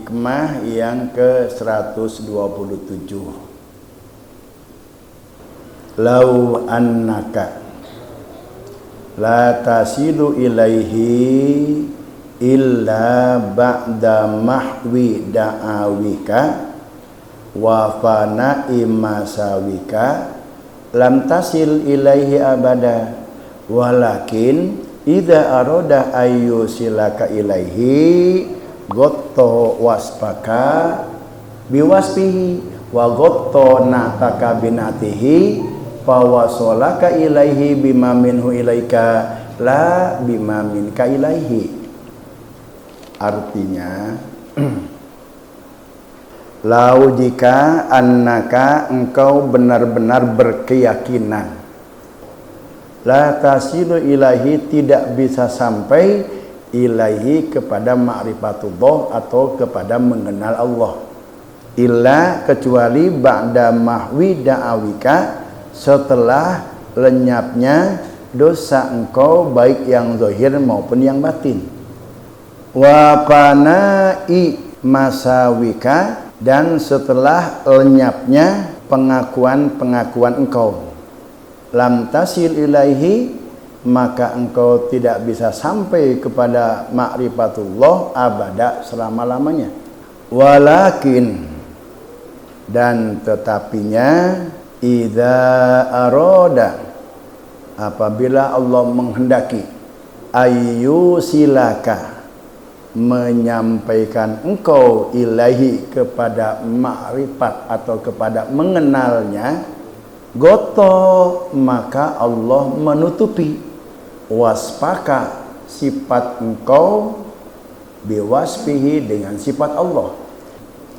Hikmah yang ke-127. Lau annaka la tasilu ilaihi illa ba'da mahwi da'awika wa fana'i masawika lam tasil ilaihi abada walakin idza arada ayyusilaka ilaihi gotto wasfaka biwasfihi wa gotto nataka binatihi fawasolaka ilaihi bima minhu ilaika la bima minka ilaihi. Artinya lau jika annaka engkau benar-benar berkeyakinan la tasilu ilahi tidak bisa sampai ilahi kepada ma'rifatullah atau kepada mengenal Allah illa kecuali ba'da mahwi da'awika setelah lenyapnya dosa engkau baik yang zahir maupun yang batin wa pana'i masawika dan setelah lenyapnya pengakuan-pengakuan engkau lam tasil ilaihi maka engkau tidak bisa sampai kepada ma'rifatullah abada selama-lamanya walakin dan tetapinya idza aroda apabila Allah menghendaki ayyusilaka menyampaikan engkau ilahi kepada ma'rifat atau kepada mengenalnya goto maka Allah menutupi wasfaka sifat engkau biwasfihi dengan sifat Allah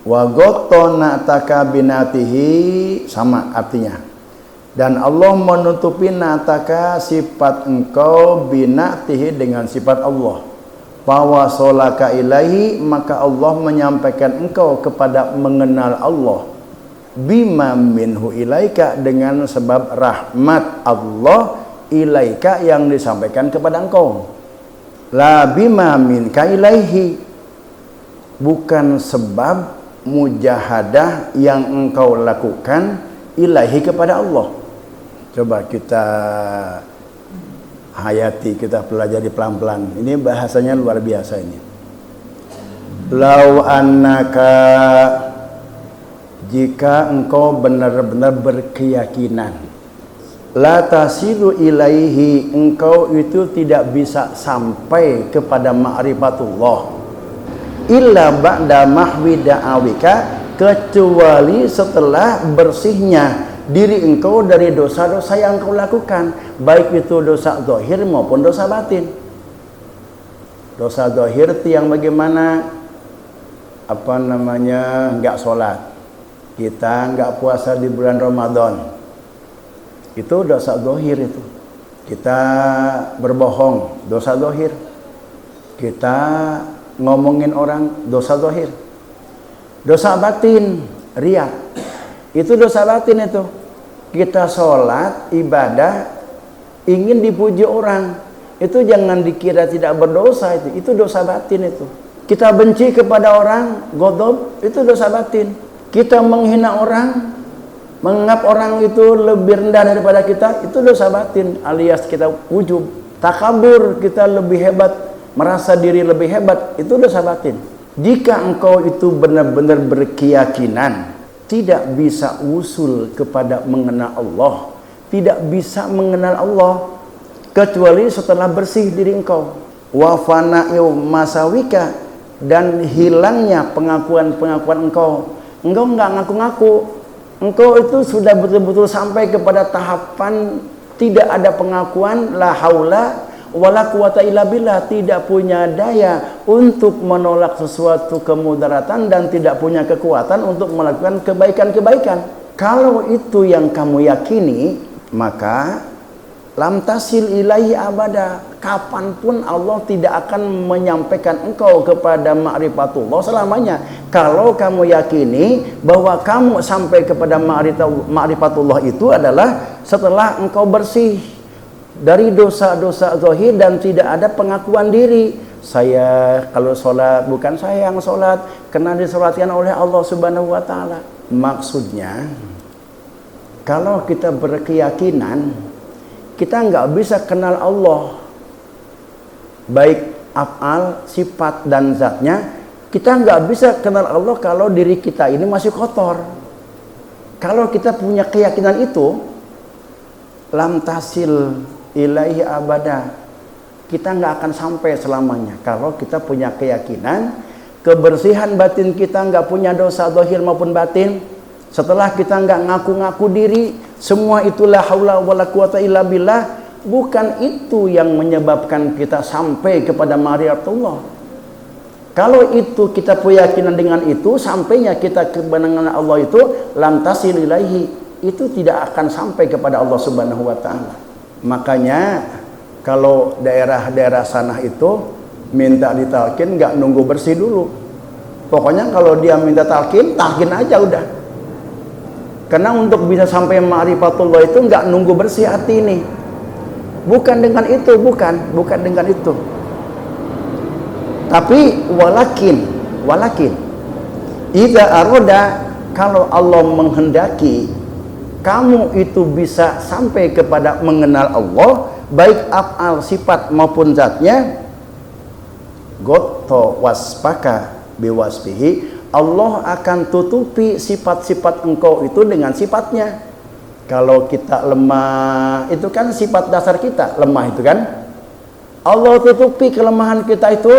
wa goto nataka binatihi sama artinya dan Allah menutupi nataka sifat engkau binatihi dengan sifat Allah fawasolaka ilahi maka Allah menyampaikan engkau kepada mengenal Allah bima minhu ilaika dengan sebab rahmat Allah ilaika yang disampaikan kepada engkau la bima minka ilaihi bukan sebab mujahadah yang engkau lakukan ilahi kepada Allah. Coba kita hayati, kita pelajari pelan-pelan. Ini bahasanya luar biasa ini. Lau annaka jika engkau benar-benar berkeyakinan la tasilu ilaihi engkau itu tidak bisa sampai kepada ma'rifatullah illa ba'da mahwi da'awika kecuali setelah bersihnya diri engkau dari dosa-dosa yang engkau lakukan baik itu dosa zahir maupun dosa batin. Dosa zahir itu yang bagaimana enggak sholat, kita enggak puasa di bulan Ramadan, itu dosa zahir itu. Kita berbohong, dosa zahir. Kita ngomongin orang, dosa zahir. Dosa batin, riya, itu dosa batin itu. Kita sholat, ibadah, ingin dipuji orang, itu jangan dikira tidak berdosa, itu dosa batin itu. Kita benci kepada orang, ghadab, itu dosa batin. Kita menghina orang, menganggap orang itu lebih rendah daripada kita, itu dosa batin, alias kita ujub, takabur, kita lebih hebat, merasa diri lebih hebat, itu dosa batin. Jika engkau itu benar-benar berkeyakinan tidak bisa usul kepada mengenal Allah, tidak bisa mengenal Allah kecuali setelah bersih diri engkau, wa fana'u masawika, dan hilangnya pengakuan-pengakuan engkau. Engkau enggak ngaku-ngaku, engkau itu sudah betul-betul sampai kepada tahapan tidak ada pengakuan la haula wala quwata illa billah, tidak punya daya untuk menolak sesuatu kemudaratan dan tidak punya kekuatan untuk melakukan kebaikan-kebaikan. Kalau itu yang kamu yakini, maka lam tasil ilaihi abada, kapanpun Allah tidak akan menyampaikan engkau kepada ma'rifatullah selamanya. Kalau kamu yakini bahwa kamu sampai kepada ma'rifatullah itu adalah setelah engkau bersih dari dosa-dosa zahir dan tidak ada pengakuan diri, saya kalau sholat bukan saya yang sholat, karena disolatkan oleh Allah Subhanahu wa Ta'ala. Maksudnya, kalau kita berkeyakinan kita nggak bisa kenal Allah, baik af'al, sifat dan zatnya, kita nggak bisa kenal Allah kalau diri kita ini masih kotor. Kalau kita punya keyakinan itu, lam tasil ilaihi abada, kita nggak akan sampai selamanya. Kalau kita punya keyakinan kebersihan batin kita, nggak punya dosa zahir maupun batin, setelah kita nggak ngaku-ngaku diri, semua itulah haula wala quwata illa billah, bukan itu yang menyebabkan kita sampai kepada ma'rifatullah. Kalau itu kita punya keyakinan dengan itu, sampainya kita kepada Allah itu lam tasil ilaihi, itu tidak akan sampai kepada Allah Subhanahu wa Ta'ala. Makanya kalau daerah-daerah sana itu minta ditalkin nggak nunggu bersih dulu. Pokoknya kalau dia minta talkin aja udah. Karena untuk bisa sampai ma'rifatullah itu nggak nunggu bersih hati ini. Bukan dengan itu, bukan dengan itu. Tapi walakin idza aroda, kalau Allah menghendaki kamu itu bisa sampai kepada mengenal Allah, baik af'al, sifat maupun zatnya, gotto waspaka biwasbihi, Allah akan tutupi sifat-sifat engkau itu dengan sifatnya. Kalau kita lemah, itu kan sifat dasar kita, lemah itu kan. Allah tutupi kelemahan kita itu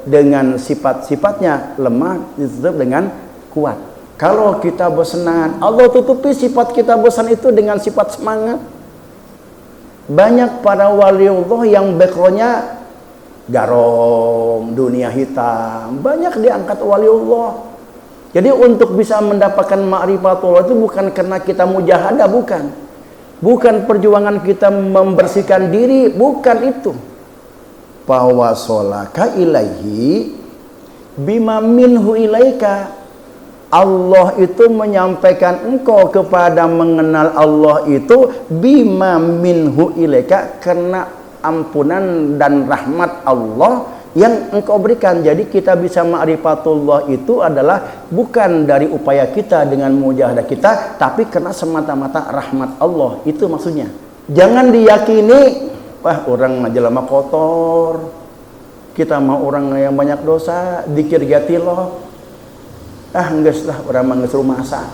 dengan sifat-sifatnya, lemah ditutup dengan kuat. Kalau kita bosanan, Allah tutupi sifat kita bosan itu dengan sifat semangat. Banyak para waliullah yang backgroundnya garom, dunia hitam, banyak diangkat waliullah. Jadi untuk bisa mendapatkan ma'rifatullah itu bukan karena kita mujahadah, bukan perjuangan kita membersihkan diri, bukan itu. Fawasolaka ilaihi bima minhu ilaika, Allah itu menyampaikan engkau kepada mengenal Allah itu bima minhu ilaika, karena ampunan dan rahmat Allah yang engkau berikan. Jadi kita bisa ma'rifatullah itu adalah bukan dari upaya kita dengan mujahadah kita, tapi karena semata-mata rahmat Allah. Itu maksudnya. Jangan diyakini, wah orang jelema kotor, kita mau orang yang banyak dosa, dikir gatiloh, geus lah urang mah geus rumasa.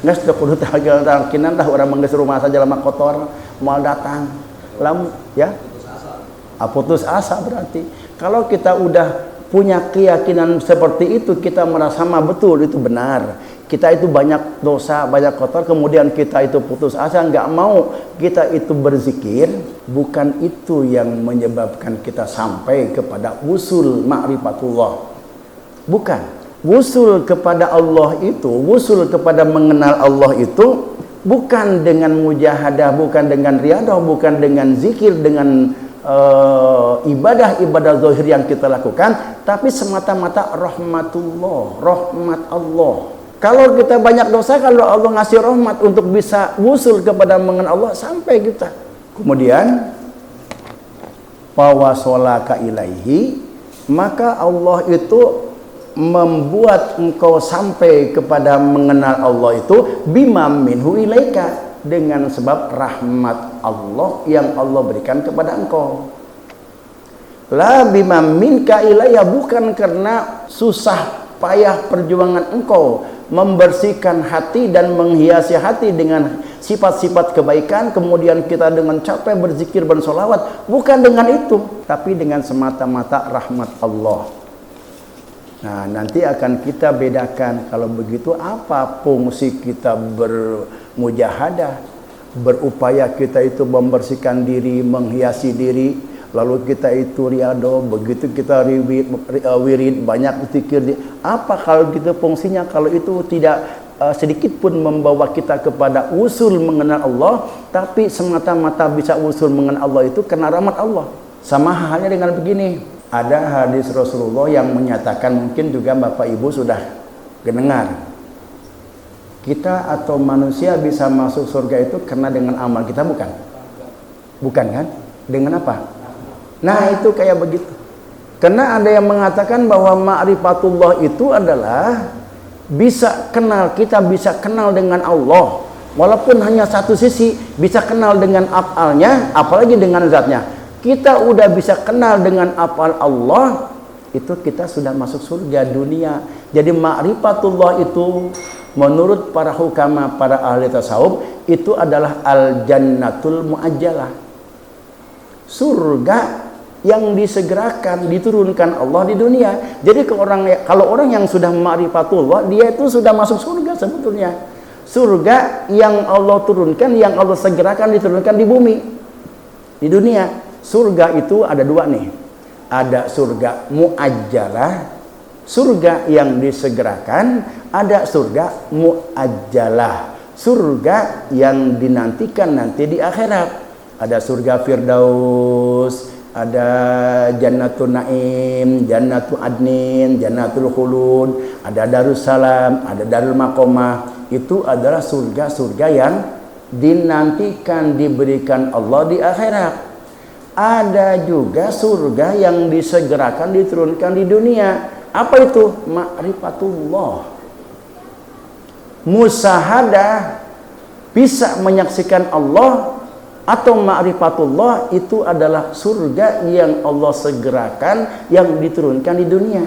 Geus teu kudu talkinan dah urang mah geus rumasa jelema kotor moal datang. Ya. Putus asa berarti. Kalau kita udah punya keyakinan seperti itu, kita merasa mah betul itu benar. Kita itu banyak dosa, banyak kotor, kemudian kita itu putus asa, nggak mau kita itu berzikir, bukan itu yang menyebabkan kita sampai kepada usul ma'rifatullah. Bukan. Wusul kepada Allah itu, wusul kepada mengenal Allah itu bukan dengan mujahadah, bukan dengan riadah, bukan dengan zikir, dengan ibadah-ibadah zahir yang kita lakukan, tapi semata-mata rahmatullah, rahmat Allah. Kalau kita banyak dosa, kalau Allah ngasih rahmat untuk bisa wusul kepada mengenal Allah, sampai kita. Kemudian fawasolaka ilaihi, maka Allah itu membuat engkau sampai kepada mengenal Allah itu bima minhu ilaika, dengan sebab rahmat Allah yang Allah berikan kepada engkau. La bima minka ilayya, bukan karena susah payah perjuangan engkau membersihkan hati dan menghiasi hati dengan sifat-sifat kebaikan, kemudian kita dengan capek berzikir bersolawat, bukan dengan itu, tapi dengan semata-mata rahmat Allah. Nah, nanti akan kita bedakan kalau begitu apa fungsi kita bermujahadah, berupaya kita itu membersihkan diri, menghiasi diri, lalu kita itu riado, begitu kita wirid banyak zikir. Apa kalau gitu fungsinya kalau itu tidak sedikit pun membawa kita kepada usul mengenal Allah, tapi semata-mata bisa usul mengenal Allah itu karena rahmat Allah. Sama halnya dengan begini. Ada hadis Rasulullah yang menyatakan, mungkin juga Bapak Ibu sudah mendengar, kita atau manusia bisa masuk surga itu karena dengan amal kita, bukan? Bukan kan? Dengan apa? Nah itu kayak begitu. Karena ada yang mengatakan bahwa ma'rifatullah itu adalah bisa kenal, kita bisa kenal dengan Allah walaupun hanya satu sisi, bisa kenal dengan af'alnya apalagi dengan zatnya. Kita udah bisa kenal dengan af'al Allah, itu kita sudah masuk surga dunia. Jadi ma'rifatullah itu menurut para hukama, para ahli tasawuf, itu adalah al-jannatul mu'ajjalah, surga yang disegerakan, diturunkan Allah di dunia. Jadi kalau orang yang sudah ma'rifatullah, dia itu sudah masuk surga sebetulnya. Surga yang Allah turunkan, yang Allah segerakan, diturunkan di bumi, di dunia. Surga itu ada dua nih. Ada surga mu'ajjalah, surga yang disegerakan. Ada surga mu'ajjalah, surga yang dinantikan nanti di akhirat. Ada surga Firdaus, ada Jannatul Naim, Jannatul Adnin, Jannatul Khulud, ada Darussalam, ada Darul Maqamah. Itu adalah surga-surga yang dinantikan diberikan Allah di akhirat. Ada juga surga yang disegerakan diturunkan di dunia. Apa itu? Ma'rifatullah. Musahadah, bisa menyaksikan Allah, atau ma'rifatullah itu adalah surga yang Allah segerakan, yang diturunkan di dunia.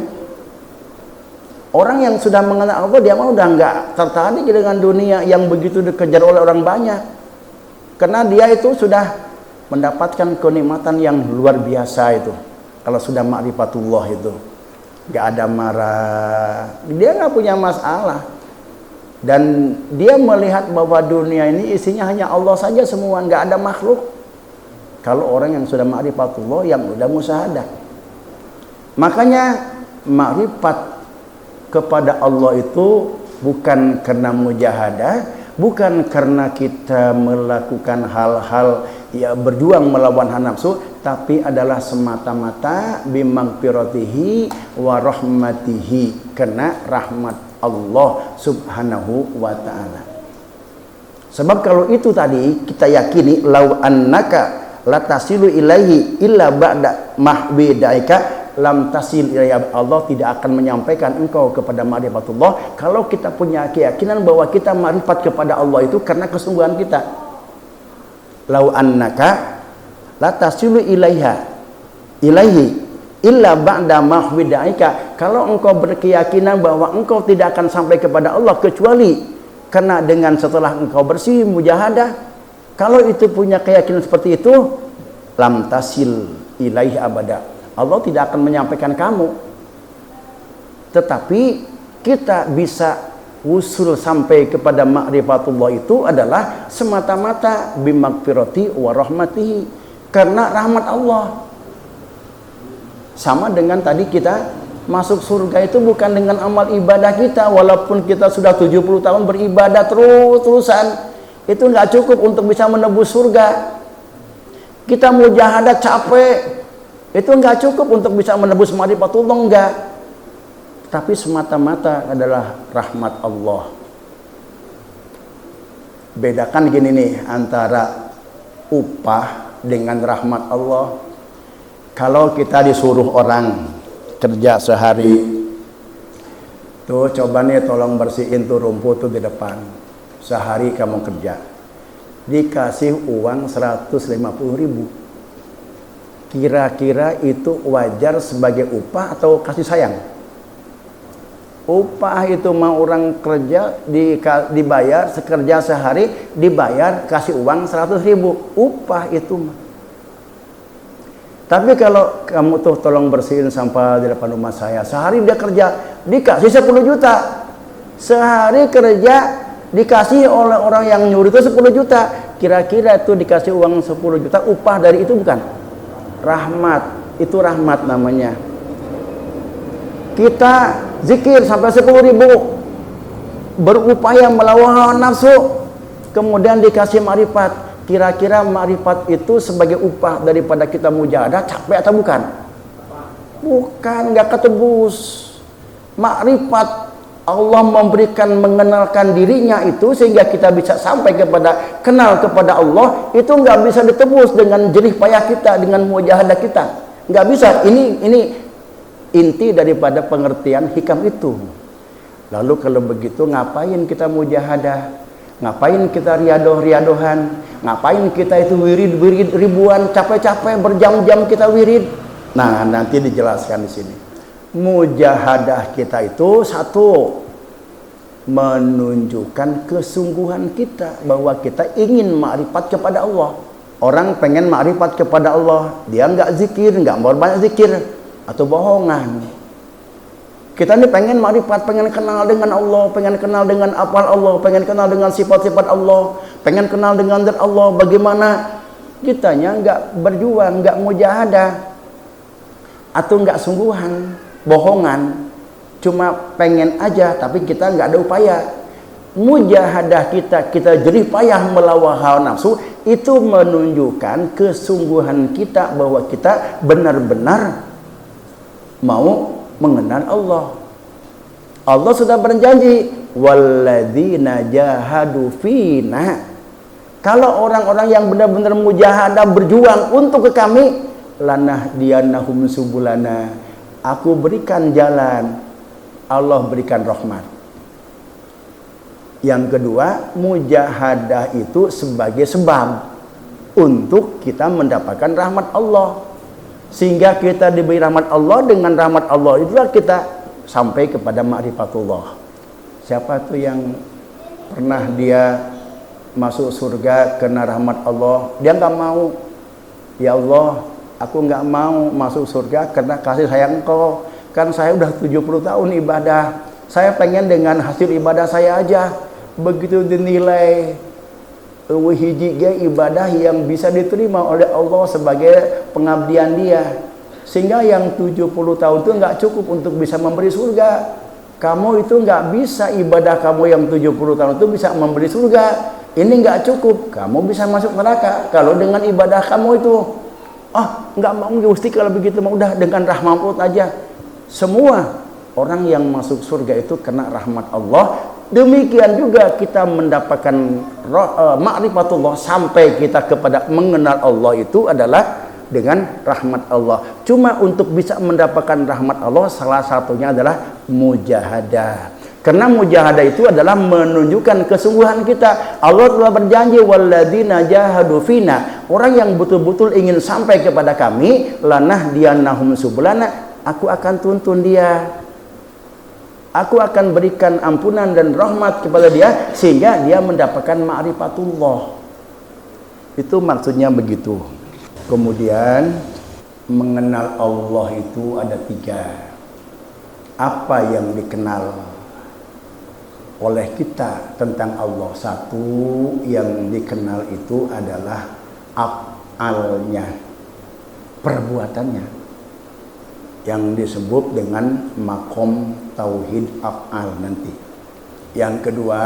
Orang yang sudah mengenal Allah, dia mah udah nggak tertarik dengan dunia yang begitu dikejar oleh orang banyak, karena dia itu sudah mendapatkan kenikmatan yang luar biasa itu. Kalau sudah ma'rifatullah itu nggak ada marah, dia nggak punya masalah, dan dia melihat bahwa dunia ini isinya hanya Allah saja semua, nggak ada makhluk. Kalau orang yang sudah ma'rifatullah, yang sudah musyahadah, makanya ma'rifat kepada Allah itu bukan karena mujahadah, bukan karena kita melakukan hal-hal ya berjuang melawan hawa nafsu, tapi adalah semata-mata bimagfiratihi wa rahmatihi, karena rahmat Allah subhanahu wa ta'ala. Sebab kalau itu tadi kita yakini, lau annaka latasilu ilaihi illa ba'da mahbidaika lam tasil ilaihi, Allah tidak akan menyampaikan engkau kepada ma'rifatullah kalau kita punya keyakinan bahwa kita ma'rifat kepada Allah itu karena kesungguhan kita. Lau annaka latasilu ilaihi illa ba'da mahwidaika, kalau engkau berkeyakinan bahwa engkau tidak akan sampai kepada Allah kecuali karena dengan setelah engkau bersih mujahadah, kalau itu punya keyakinan seperti itu, lam tasil ilaihi abada, Allah tidak akan menyampaikan kamu. Tetapi kita bisa usul sampai kepada ma'rifatullah itu adalah semata-mata bimagfirati wa rahmatihi, karena rahmat Allah. Sama dengan tadi kita masuk surga itu bukan dengan amal ibadah kita, walaupun kita sudah 70 tahun beribadah terus-terusan, itu nggak cukup untuk bisa menebus surga. Kita mujahadah capek, itu nggak cukup untuk bisa menebus ma'rifatullah, enggak. Tapi semata-mata adalah rahmat Allah. Bedakan gini nih antara upah dengan rahmat Allah. Kalau kita disuruh orang kerja sehari, tuh coba nih tolong bersihin tuh rumput tuh di depan, sehari kamu kerja, dikasih uang 150.000, kira-kira itu wajar sebagai upah atau kasih sayang? Upah itu mau orang kerja dibayar, sekerja sehari dibayar, kasih uang 100.000, upah itu mah. Tapi kalau kamu tuh tolong bersihin sampah di depan rumah saya, sehari dia kerja dikasih 10 juta, sehari kerja dikasih oleh orang yang nyuruh itu 10 juta, kira-kira itu dikasih uang 10 juta, upah dari itu bukan? Rahmat, itu rahmat namanya. Kita zikir sampai 10.000, berupaya melawan hawa nafsu, kemudian dikasih ma'rifat. Kira-kira ma'rifat itu sebagai upah daripada kita mujahadah capek atau bukan? Bukan, nggak ketebus. Ma'rifat Allah memberikan, mengenalkan dirinya itu sehingga kita bisa sampai kepada kenal kepada Allah, itu nggak bisa ditebus dengan jerih payah kita, dengan mujahadah kita, nggak bisa. Ini inti daripada pengertian hikam itu. Lalu kalau begitu ngapain kita mujahadah? Ngapain kita riadoh-riadohan? Ngapain kita itu wirid ribuan, capek-capek berjam-jam kita wirid? Nah, nanti dijelaskan di sini. Mujahadah kita itu satu, menunjukkan kesungguhan kita bahwa kita ingin ma'rifat kepada Allah. Orang pengen ma'rifat kepada Allah, dia nggak zikir, nggak berbanyak zikir, atau bohongan. Kita ini pengen ma'rifat, pengen kenal dengan Allah, pengen kenal dengan apal Allah, pengen kenal dengan sifat-sifat Allah, pengen kenal dengan zat Allah. Bagaimana kitanya nggak berjuang, nggak mujahadah, atau nggak sungguhan, bohongan, cuma pengen aja, tapi kita nggak ada upaya. Mujahadah kita jerih payah melawan hawa nafsu, itu menunjukkan kesungguhan kita bahwa kita benar-benar mau mengenal Allah. Allah sudah berjanji, walladzina jahadu fina. Kalau orang-orang yang benar-benar mujahadah berjuang untuk ke kami, lanahdiyannahum subulana. Aku berikan jalan, Allah berikan rahmat. Yang kedua, mujahadah itu sebagai sebab untuk kita mendapatkan rahmat Allah. Sehingga kita diberi rahmat Allah, dengan rahmat Allah itulah kita sampai kepada ma'rifatullah. Siapa tuh yang pernah dia masuk surga karena rahmat Allah, dia nggak mau, ya Allah, aku nggak mau masuk surga karena kasih sayang Engkau. Kan saya udah 70 tahun ibadah, saya pengen dengan hasil ibadah saya aja. Begitu dinilai hiji ibadah yang bisa diterima oleh Allah sebagai pengabdian dia, sehingga yang 70 tahun itu nggak cukup untuk bisa memberi surga. Kamu itu nggak bisa, ibadah kamu yang 70 tahun itu bisa memberi surga. Ini nggak cukup, kamu bisa masuk neraka kalau dengan ibadah kamu itu. Nggak mau Gusti, kalau begitu mau udah dengan rahmat aja. Semua orang yang masuk surga itu kena rahmat Allah. Demikian juga kita mendapatkan ma'rifatullah, sampai kita kepada mengenal Allah itu adalah dengan rahmat Allah. Cuma untuk bisa mendapatkan rahmat Allah, salah satunya adalah mujahadah. Karena mujahadah itu adalah menunjukkan kesungguhan kita. Allah telah berjanji, walladzina jahadu fina. Orang yang betul-betul ingin sampai kepada kami, lanahdiyannahum subulana. Aku akan tuntun dia. Aku akan berikan ampunan dan rahmat kepada dia, sehingga dia mendapatkan ma'rifatullah. Itu maksudnya begitu. Kemudian mengenal Allah itu ada 3. Apa yang dikenal oleh kita tentang Allah? 1, yang dikenal itu adalah af'alnya, perbuatannya, yang disebut dengan makom tauhid af'al nanti. Yang kedua,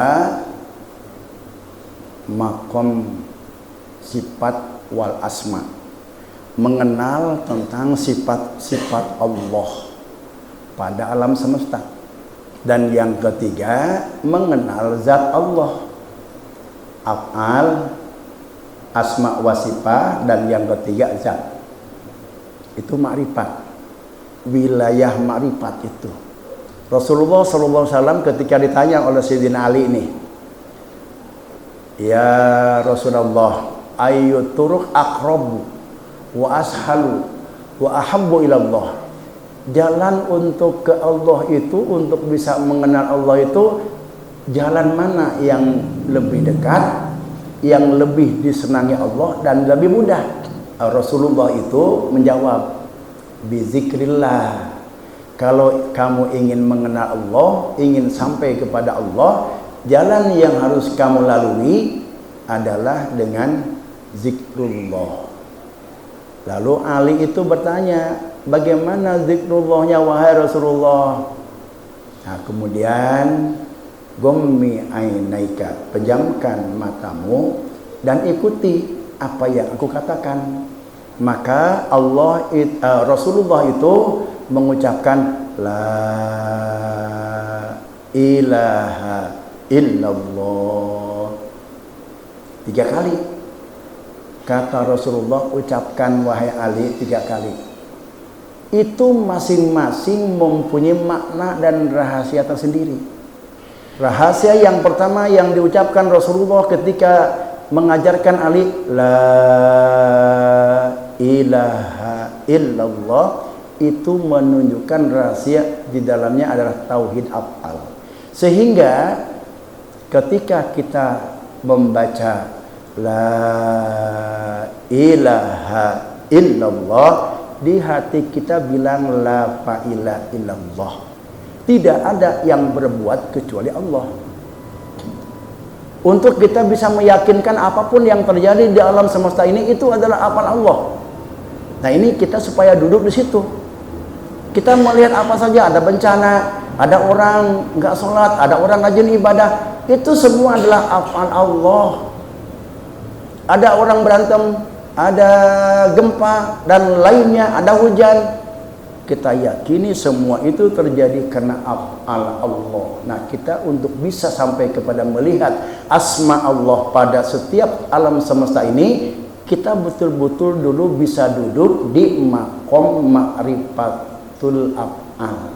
makom sifat wal asma, mengenal tentang sifat-sifat Allah pada alam semesta. Dan yang ketiga, mengenal zat Allah, af'al, asma wa sifat, dan yang ketiga zat. Itu ma'rifat, wilayah ma'rifat itu. Rasulullah SAW ketika ditanya oleh Sayyidina Ali ini, ya Rasulullah, ayu turuq aqrabu wa ashalu wa ahabbu ilallah. Jalan untuk ke Allah itu, untuk bisa mengenal Allah itu, jalan mana yang lebih dekat, yang lebih disenangi Allah dan lebih mudah? Rasulullah itu menjawab, bizikrillah. Kalau kamu ingin mengenal Allah, ingin sampai kepada Allah, jalan yang harus kamu lalui adalah dengan zikrullah. Lalu Ali itu bertanya, bagaimana zikrullahnya wahai Rasulullah? Nah, kemudian gommi ainaika, pejamkan matamu dan ikuti apa yang aku katakan. Maka Rasulullah itu mengucapkan la ilaha illallah 3 kali. Kata Rasulullah, ucapkan wahai Ali 3 kali. itu masing-masing mempunyai makna dan rahasia tersendiri. Rahasia yang pertama yang diucapkan Rasulullah ketika mengajarkan Ali, la ilaha illallah, itu menunjukkan rahasia di dalamnya adalah tauhid af'al. Sehingga ketika kita membaca la ilaha illallah, di hati kita bilang la ilaha illallah. Tidak ada yang berbuat kecuali Allah. Untuk kita bisa meyakinkan apapun yang terjadi di alam semesta ini itu adalah afal Allah. Nah, ini kita supaya duduk di situ. Kita melihat apa saja, ada bencana, ada orang nggak sholat, ada orang rajin ibadah, itu semua adalah afal Allah. Ada orang berantem, ada gempa dan lainnya, ada hujan. Kita yakini semua itu terjadi karena af'al Allah. Nah, kita untuk bisa sampai kepada melihat asma Allah pada setiap alam semesta ini, kita betul-betul dulu bisa duduk di maqam ma'rifatul af'al.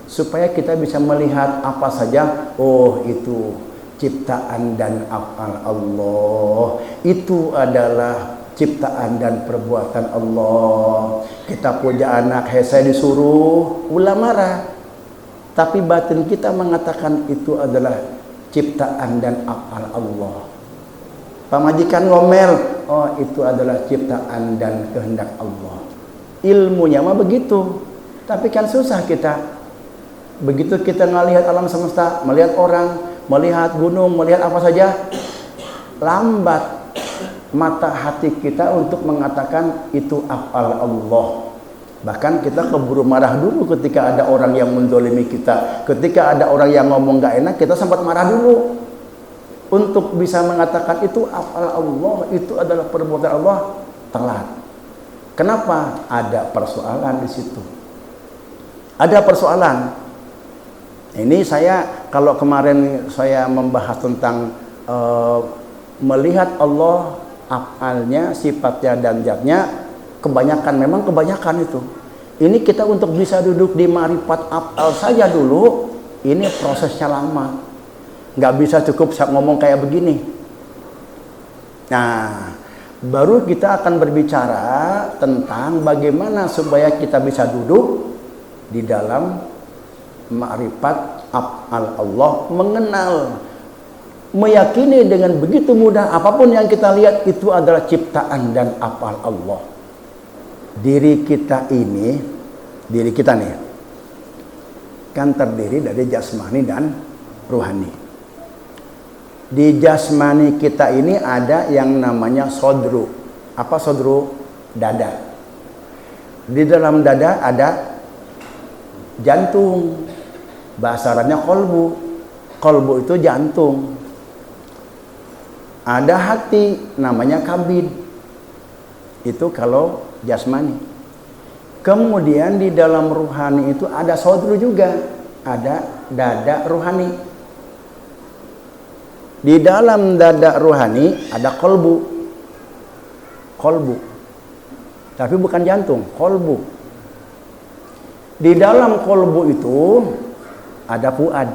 Supaya kita bisa melihat apa saja, oh itu ciptaan dan af'al Allah. Itu adalah ciptaan dan perbuatan Allah. Kita punya anak, saya disuruh, ulah marah. Tapi batin kita mengatakan itu adalah ciptaan dan af'al Allah. Pamajikan ngomel, oh itu adalah ciptaan dan kehendak Allah. Ilmunya mah begitu. Tapi kan susah kita. Begitu kita ngelihat alam semesta, melihat orang, melihat gunung, melihat apa saja, lambat mata hati kita untuk mengatakan itu af'al Allah. Bahkan kita keburu marah dulu ketika ada orang yang menzalimi kita. Ketika ada orang yang ngomong gak enak, kita sempat marah dulu. Untuk bisa mengatakan itu af'al Allah, itu adalah perbuatan Allah, telat. Kenapa? Ada persoalan di situ. Ada persoalan. Ini saya, kalau kemarin saya membahas tentang melihat Allah, af'alnya, sifatnya dan zatnya, memang kebanyakan itu. Ini kita untuk bisa duduk di ma'rifat af'al saja dulu, ini prosesnya lama. Nggak bisa cukup ngomong kayak begini. Nah, baru kita akan berbicara tentang bagaimana supaya kita bisa duduk di dalam ma'rifat af'al Allah, mengenal, meyakini dengan begitu mudah apapun yang kita lihat itu adalah ciptaan dan af'al Allah. Diri kita nih kan terdiri dari jasmani dan ruhani. Di jasmani kita ini ada yang namanya sodru. Apa sodru? Dada. Di dalam dada ada jantung. Bahasa Arabnya kolbu. Kolbu itu jantung. Ada hati, namanya kabid. Itu kalau jasmani. Kemudian di dalam ruhani itu ada sodru juga. Ada dada ruhani. Di dalam dada ruhani ada kolbu. Kolbu. Tapi bukan jantung, kolbu. Di dalam kolbu itu ada fuad.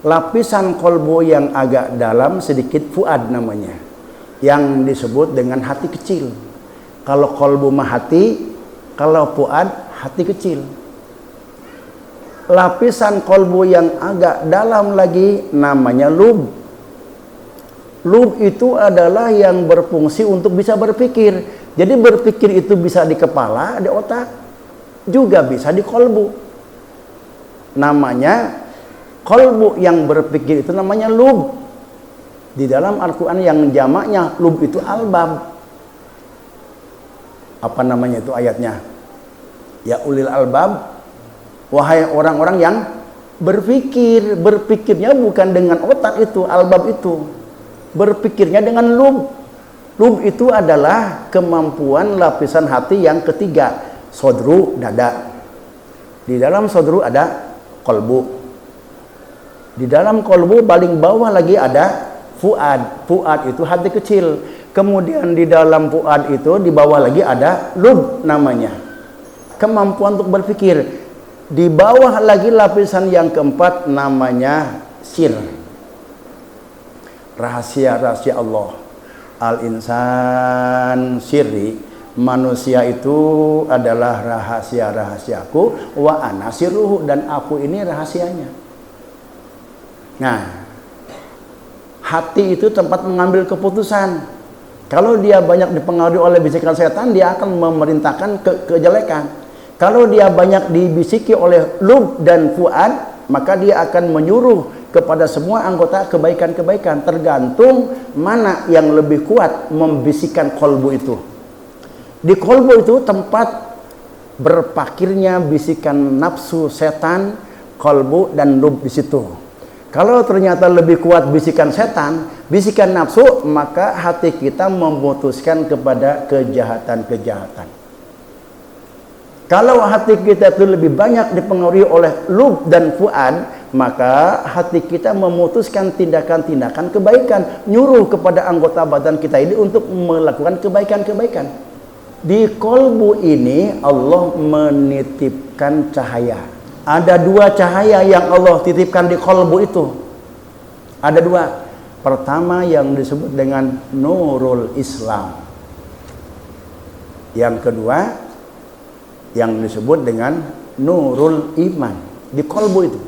Lapisan kolbu yang agak dalam sedikit fuad namanya. Yang disebut dengan hati kecil. Kalau kolbu mah hati, kalau fuad hati kecil. Lapisan kolbu yang agak dalam lagi namanya lub. Lub itu adalah yang berfungsi untuk bisa berpikir. Jadi berpikir itu bisa di kepala, di otak, juga bisa di kolbu. Namanya kolbu yang berpikir itu namanya lub. Di dalam Al-Quran yang jamaknya lub itu albab. Apa namanya itu ayatnya? Ya ulil albab, wahai orang-orang yang berpikir. Berpikirnya bukan dengan otak itu, albab itu. Berpikirnya dengan lub. Lub itu adalah kemampuan lapisan hati yang ketiga, sodru, dada. Di dalam sodru ada kolbu. Di dalam kolbu paling bawah lagi ada fuad. Fuad itu hati kecil. Kemudian di dalam fuad itu di bawah lagi ada lub namanya. Kemampuan untuk berpikir. Di bawah lagi lapisan yang keempat namanya sir. Rahasia-rahasia Allah. Al-insan sirri, manusia itu adalah rahasia-rahasiaku, wa ana sirruhu, dan aku ini rahasianya. Nah, hati itu tempat mengambil keputusan. Kalau dia banyak dipengaruhi oleh bisikan setan, dia akan memerintahkan kejelekan. Kalau dia banyak dibisiki oleh lub dan fuad, maka dia akan menyuruh kepada semua anggota kebaikan-kebaikan. Tergantung mana yang lebih kuat membisikkan kolbu itu. Di kolbu itu tempat berpakirnya bisikan nafsu setan, kolbu dan lub di situ. Kalau ternyata lebih kuat bisikan setan, bisikan nafsu, maka hati kita memutuskan kepada kejahatan-kejahatan. Kalau hati kita itu lebih banyak dipengaruhi oleh lub dan fuad, maka hati kita memutuskan tindakan-tindakan kebaikan, nyuruh kepada anggota badan kita ini untuk melakukan kebaikan-kebaikan. Di kolbu ini Allah menitipkan cahaya. Ada dua cahaya yang Allah titipkan di kolbu itu. Ada dua. Pertama yang disebut dengan Nurul Islam. Yang kedua yang disebut dengan Nurul Iman. Di kolbu itu.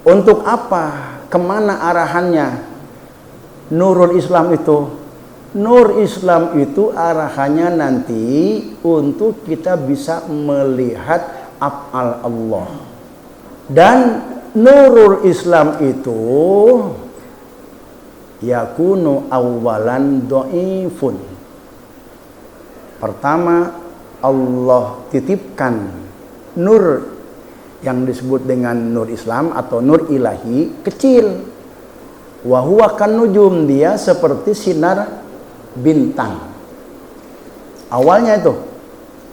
Untuk apa? Kemana arahannya? Nurul Islam itu. Nur Islam itu arahannya nanti untuk kita bisa melihat af'al Allah. Dan Nurul Islam itu yakunu awalan do'ifun. Pertama, Allah titipkan nur yang disebut dengan nur Islam atau nur ilahi kecil. Wa huwa kan nujum, dia seperti sinar bintang. Awalnya itu.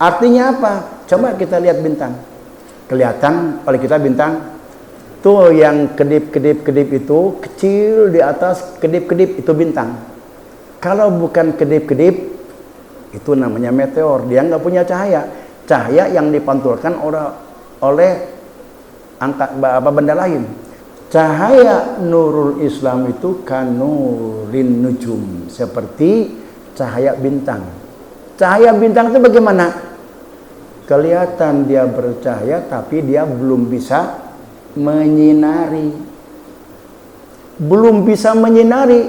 Artinya apa? Coba kita lihat bintang. Kelihatan oleh kita bintang. Tuh yang kedip-kedip-kedip itu kecil di atas kedip-kedip itu bintang. Kalau bukan kedip-kedip itu namanya meteor, dia nggak punya cahaya. Cahaya yang dipantulkan oleh benda lain. Cahaya Nurul Islam itu kanurin nujum, seperti cahaya bintang. Cahaya bintang itu bagaimana? Kelihatan dia bercahaya, tapi dia belum bisa menyinari. Belum bisa menyinari.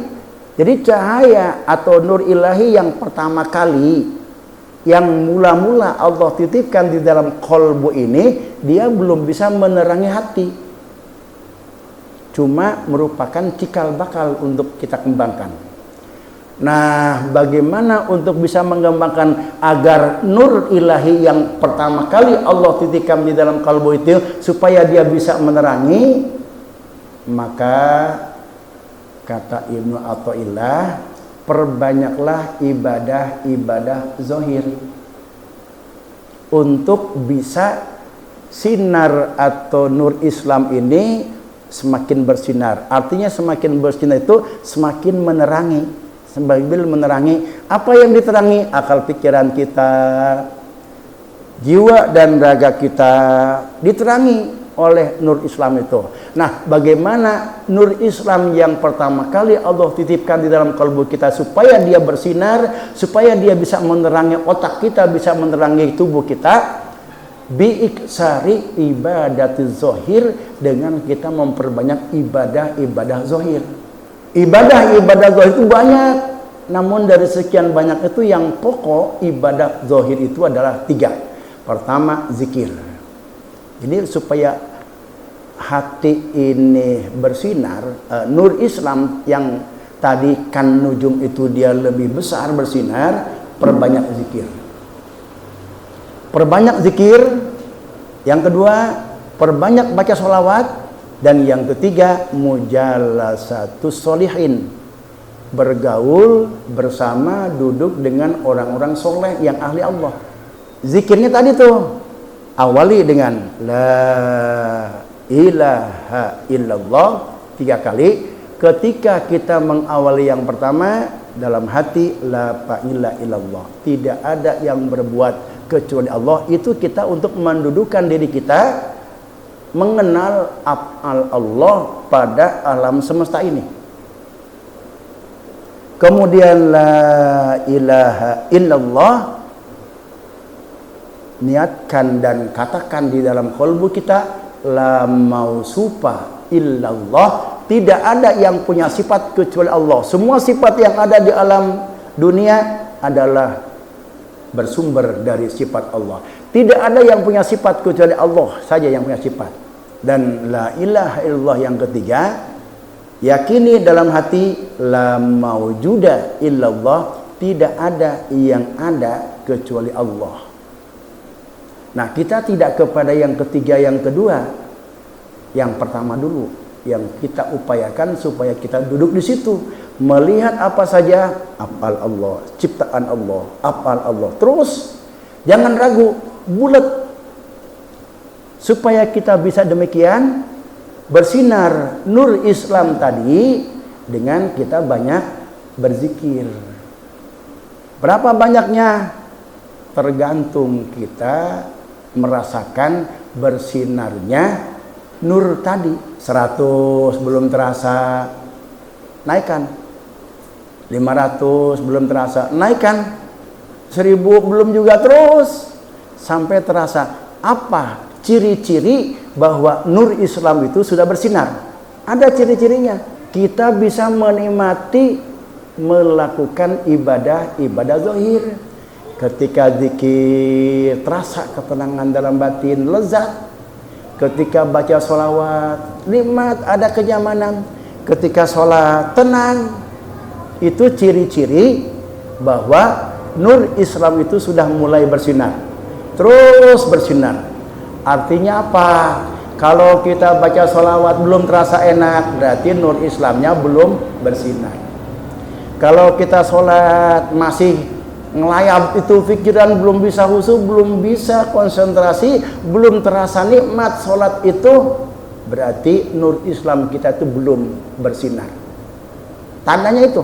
Jadi cahaya atau nur ilahi yang pertama kali, yang mula-mula Allah titipkan di dalam kolbu ini, dia belum bisa menerangi hati. Cuma merupakan cikal bakal untuk kita kembangkan. Nah, bagaimana untuk bisa mengembangkan agar nur ilahi yang pertama kali Allah titipkan di dalam kolbu itu, supaya dia bisa menerangi? Maka kata Ibnu Athaillah, perbanyaklah ibadah-ibadah zahir untuk bisa sinar atau nur Islam ini semakin bersinar. Artinya semakin bersinar itu semakin menerangi. Sambil menerangi, apa yang diterangi? Akal pikiran kita, jiwa dan raga kita diterangi oleh nur Islam itu. Nah, bagaimana nur Islam yang pertama kali Allah titipkan di dalam kalbu kita supaya dia bersinar, supaya dia bisa menerangi otak kita, bisa menerangi tubuh kita? Biiksari ibadatiz zahir, dengan kita memperbanyak ibadah-ibadah zahir. Ibadah-ibadah zahir itu banyak, namun dari sekian banyak itu yang pokok ibadah zahir itu adalah 3. Pertama, zikir. Jadi supaya hati ini bersinar, nur Islam yang tadi kan nujum itu dia lebih besar bersinar, perbanyak zikir. Perbanyak zikir. Yang kedua, perbanyak baca sholawat. Dan yang ketiga, mujalasatus sholihin, bergaul bersama, duduk dengan orang-orang soleh yang ahli Allah. Zikirnya tadi tuh, awali dengan la ilaha illallah 3 kali. Ketika kita mengawali yang pertama, dalam hati la ilaha illallah, tidak ada yang berbuat kecuali Allah. Itu kita untuk mendudukan diri kita mengenal af'al Allah pada alam semesta ini. Kemudian la ilaha illallah, niatkan dan katakan di dalam qalbu kita la mausufa illallah, tidak ada yang punya sifat kecuali Allah. Semua sifat yang ada di alam dunia adalah bersumber dari sifat Allah. Tidak ada yang punya sifat kecuali Allah saja yang punya sifat. Dan la ilaha illallah yang ketiga, yakini dalam hati la maujuda illallah, tidak ada yang ada kecuali Allah. Nah, kita tidak kepada yang ketiga, yang kedua. Yang pertama dulu yang kita upayakan supaya kita duduk di situ, melihat apa saja af'al Allah, ciptaan Allah, af'al Allah. Terus jangan ragu, bulat, supaya kita bisa demikian bersinar nur Islam tadi dengan kita banyak berzikir. Berapa banyaknya tergantung kita merasakan bersinarnya nur tadi. 100 belum terasa, naikkan. 500 belum terasa, naikkan. 1000 belum juga, terus sampai terasa. Apa ciri-ciri bahwa nur Islam itu sudah bersinar? Ada ciri-cirinya. Kita bisa menikmati melakukan ibadah zahir. Ketika zikir terasa ketenangan dalam batin, lezat. Ketika baca sholawat nikmat, ada kenyamanan. Ketika sholat tenang. Itu ciri-ciri bahwa nur Islam itu sudah mulai bersinar, terus bersinar. Artinya apa? Kalau kita baca sholawat belum terasa enak, berarti nur Islamnya belum bersinar. Kalau kita sholat masih ngelayap, itu pikiran belum bisa khusyuk, belum bisa konsentrasi, belum terasa nikmat sholat itu, berarti nur Islam kita itu belum bersinar. Tandanya itu.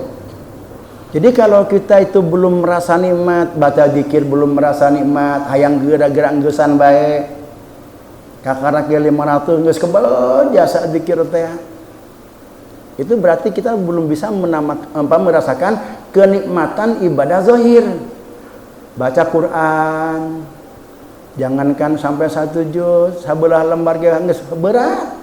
Jadi kalau kita itu belum merasa nikmat, baca zikir belum merasa nikmat, hayang gerak-gerak ngeusan bae, kakara ke 500 geus kebal jasa zikir teh, itu berarti kita belum bisa merasakan kenikmatan ibadah zahir. Baca Quran, jangankan sampai 1 juz, sabelah lembar geus berat.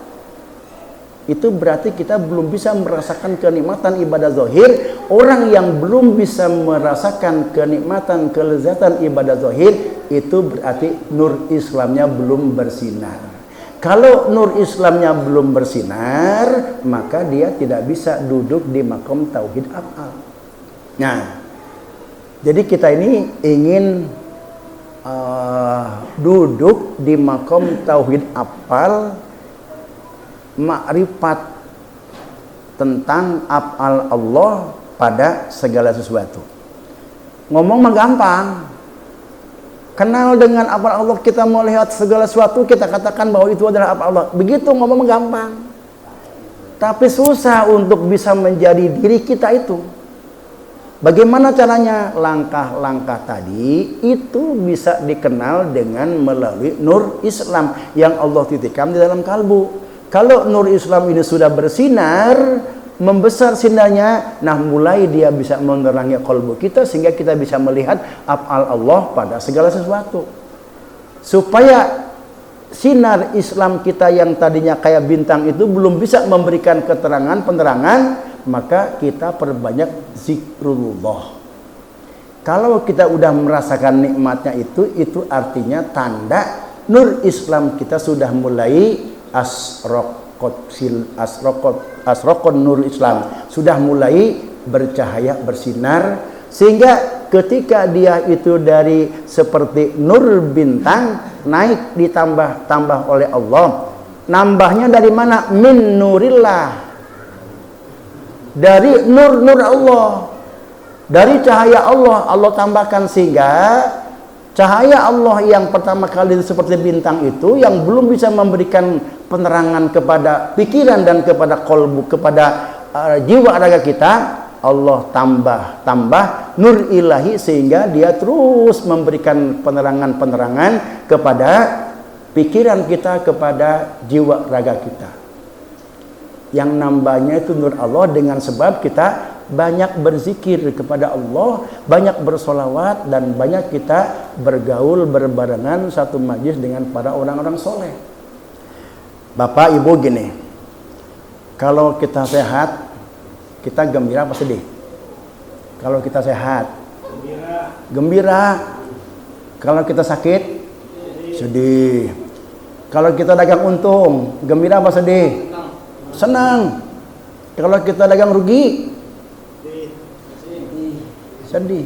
Itu berarti kita belum bisa merasakan kenikmatan ibadah zahir. Orang yang belum bisa merasakan kenikmatan, kelezatan ibadah zahir, itu berarti nur Islamnya belum bersinar. Kalau nur Islamnya belum bersinar, maka dia tidak bisa duduk di maqam tauhid af'al. Nah, jadi kita ini ingin duduk di maqam tauhid af'al, makrifat tentang af'al Allah pada segala sesuatu. Ngomong mah gampang. Kenal dengan af'al Allah, kita mau lihat segala sesuatu, kita katakan bahwa itu adalah af'al Allah. Begitu ngomong mah gampang. Tapi susah untuk bisa menjadi diri kita itu. Bagaimana caranya? Langkah-langkah tadi itu bisa dikenal dengan melalui nur Islam yang Allah titipkan di dalam kalbu. Kalau nur Islam ini sudah bersinar, membesar sinarnya, nah mulai dia bisa menerangi kalbu kita sehingga kita bisa melihat af'al Allah pada segala sesuatu. Supaya sinar Islam kita yang tadinya kayak bintang itu belum bisa memberikan keterangan, penerangan, maka kita perbanyak zikrullah. Kalau kita udah merasakan nikmatnya itu artinya tanda nur Islam kita sudah mulai asrokon nur Islam, sudah mulai bercahaya, bersinar, sehingga ketika dia itu dari seperti nur bintang naik ditambah oleh Allah. Nambahnya dari mana? Min nurillah, dari nur Allah, dari cahaya Allah tambahkan, sehingga cahaya Allah yang pertama kali seperti bintang itu yang belum bisa memberikan penerangan kepada pikiran dan kepada kolbu, kepada jiwa raga kita, Allah tambah nur ilahi sehingga dia terus memberikan penerangan-penerangan kepada pikiran kita, kepada jiwa raga kita. Yang nambahnya itu nur Allah dengan sebab kita banyak berzikir kepada Allah, banyak bersolawat, dan banyak kita bergaul berbarengan satu majlis dengan para orang-orang soleh. Bapak Ibu gini, kalau kita sehat, kita gembira apa sedih? Kalau kita sehat, gembira. Kalau kita sakit, sedih. Kalau kita dagang untung, gembira apa sedih? Senang. Kalau kita dagang rugi, sedih.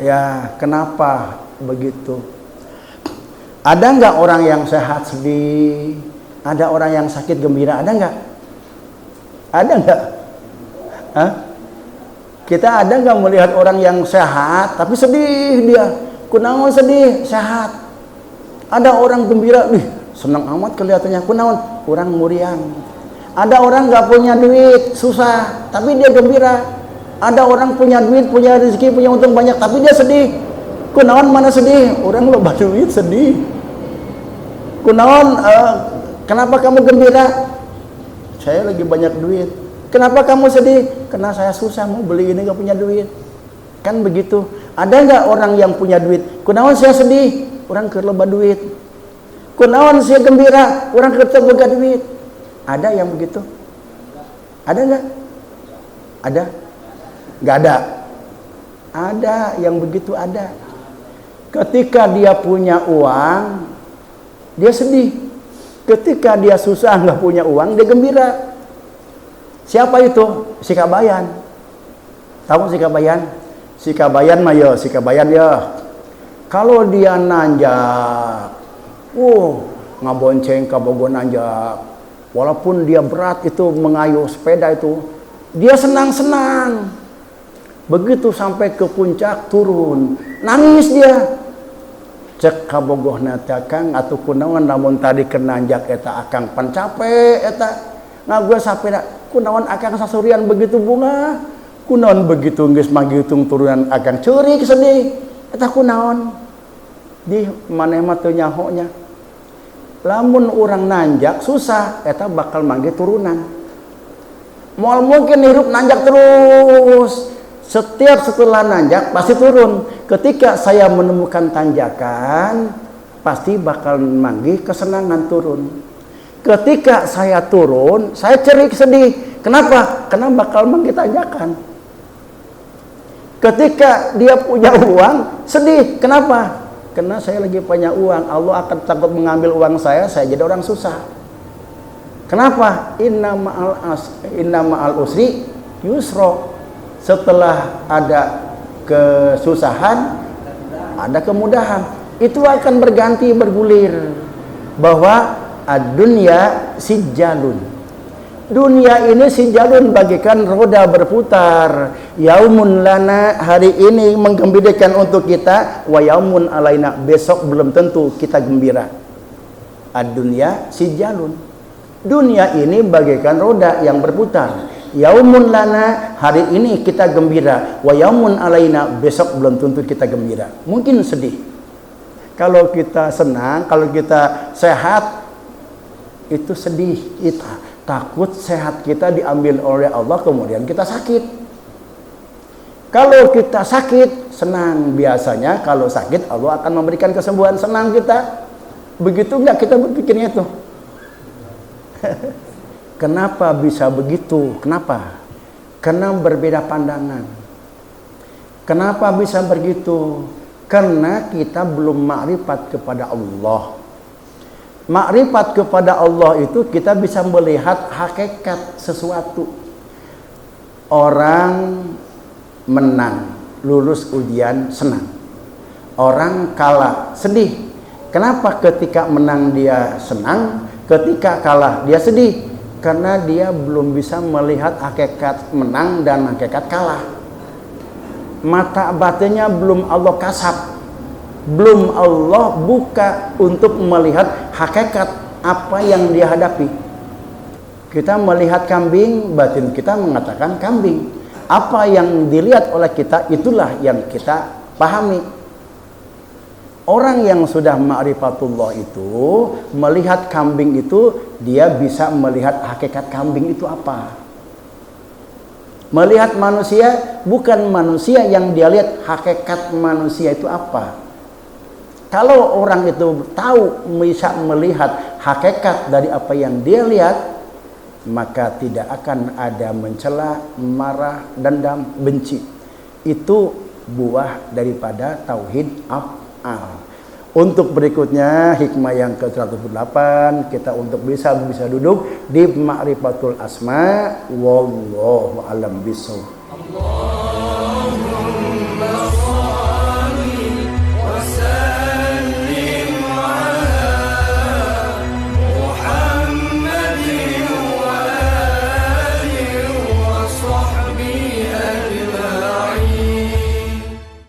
Ya, kenapa begitu? Ada nggak orang yang sehat sedih? Ada orang yang sakit gembira? Ada nggak? Ada nggak? Hah? Kita ada nggak melihat orang yang sehat tapi sedih dia? Kunaon sedih, sehat. Ada orang gembira, senang amat kelihatannya. Kunaon? Kurang muriang. Ada orang nggak punya duit, susah, tapi dia gembira. Ada orang punya duit, punya rezeki, punya untung banyak, tapi dia sedih. Kunaon mana sedih? Orang loba duit sedih. Kunaon, kenapa kamu gembira? Saya lagi banyak duit. Kenapa kamu sedih? Karena saya susah mau beli ini, gak punya duit. Kan begitu. Ada nggak orang yang punya duit? Kunaon saya sedih? Orang keur loba duit. Kunaon saya gembira? Orang keur teu boga duit. Ada yang begitu? Ada nggak? Ada? Nggak ada. Ada yang begitu, ada. Ketika dia punya uang, dia sedih. Ketika dia susah nggak punya uang, dia gembira. Siapa itu? Si Kabayan. Tahu si Kabayan? Si Kabayan mah ya, si Kabayan ya. Kalau dia nanjak, ngabonceng kabogo nanjak. Walaupun dia berat itu mengayuh sepeda itu, dia senang-senang. Begitu sampai ke puncak turun, nangis dia. Cek kabogoh natakan atau kunawan namun tadi kenanjak eta akang pancape eta ngagua sapeda kunawan akang sasurian begitu bunga, kunawan begitu geus magitung turunan akang ceurik sedih eta kunaon di maneh mah teu nyahonya. Lamun urang nanjak susah eta bakal mangge turunan. Moal mungkin hirup nanjak terus. Setiap setelah nanjak pasti turun. Ketika saya menemukan tanjakan, pasti bakal manggih kesenangan turun. Ketika saya turun, saya cerik sedih. Kenapa? Karena bakal manggih tanjakan. Ketika dia punya uang, sedih. Kenapa? Karena saya lagi punya uang. Allah akan takut mengambil uang saya jadi orang susah. Kenapa? Inna ma'al usri yusro. Setelah ada kesusahan, ada kemudahan. Itu akan berganti, bergulir. Bahwa ad-dunya sijjalun. Dunia ini sijjalun bagikan roda berputar. Yaumun lana, hari ini menggembirakan untuk kita. Wa yaumun alaina, besok belum tentu kita gembira. Ad-dunya sijjalun. Dunia ini bagikan roda yang berputar. Yaumun lana, hari ini kita gembira. Wa yaumun alaina, besok belum tentu kita gembira. Mungkin sedih. Kalau kita senang, kalau kita sehat, itu sedih kita. Takut sehat kita diambil oleh Allah, kemudian kita sakit. Kalau kita sakit, senang. Biasanya kalau sakit, Allah akan memberikan kesembuhan, senang kita. Begitu enggak kita berpikirnya itu? Kenapa bisa begitu? Kenapa? Karena berbeda pandangan. Kenapa bisa begitu? Karena kita belum makrifat kepada Allah. Makrifat kepada Allah itu kita bisa melihat hakikat sesuatu. Orang menang, lulus ujian, senang. Orang kalah, sedih. Kenapa ketika menang dia senang, ketika kalah dia sedih? Karena dia belum bisa melihat hakikat menang dan hakikat kalah. Mata batinnya belum Allah kasap, belum Allah buka untuk melihat hakikat apa yang dia hadapi. Kita melihat kambing, batin kita mengatakan kambing. apa yang dilihat oleh kita itulah yang kita pahami. Orang yang sudah ma'rifatullah itu melihat kambing itu, dia bisa melihat hakikat kambing itu apa. Melihat manusia, bukan manusia yang dia lihat, hakikat manusia itu apa. Kalau orang itu tahu, bisa melihat hakikat dari apa yang dia lihat, maka tidak akan ada mencela, marah, dendam, benci. Itu buah daripada tauhid af'al. Untuk berikutnya hikmah yang ke-108, kita untuk bisa duduk di ma'rifatul asma, wallahu a'lam bishawab.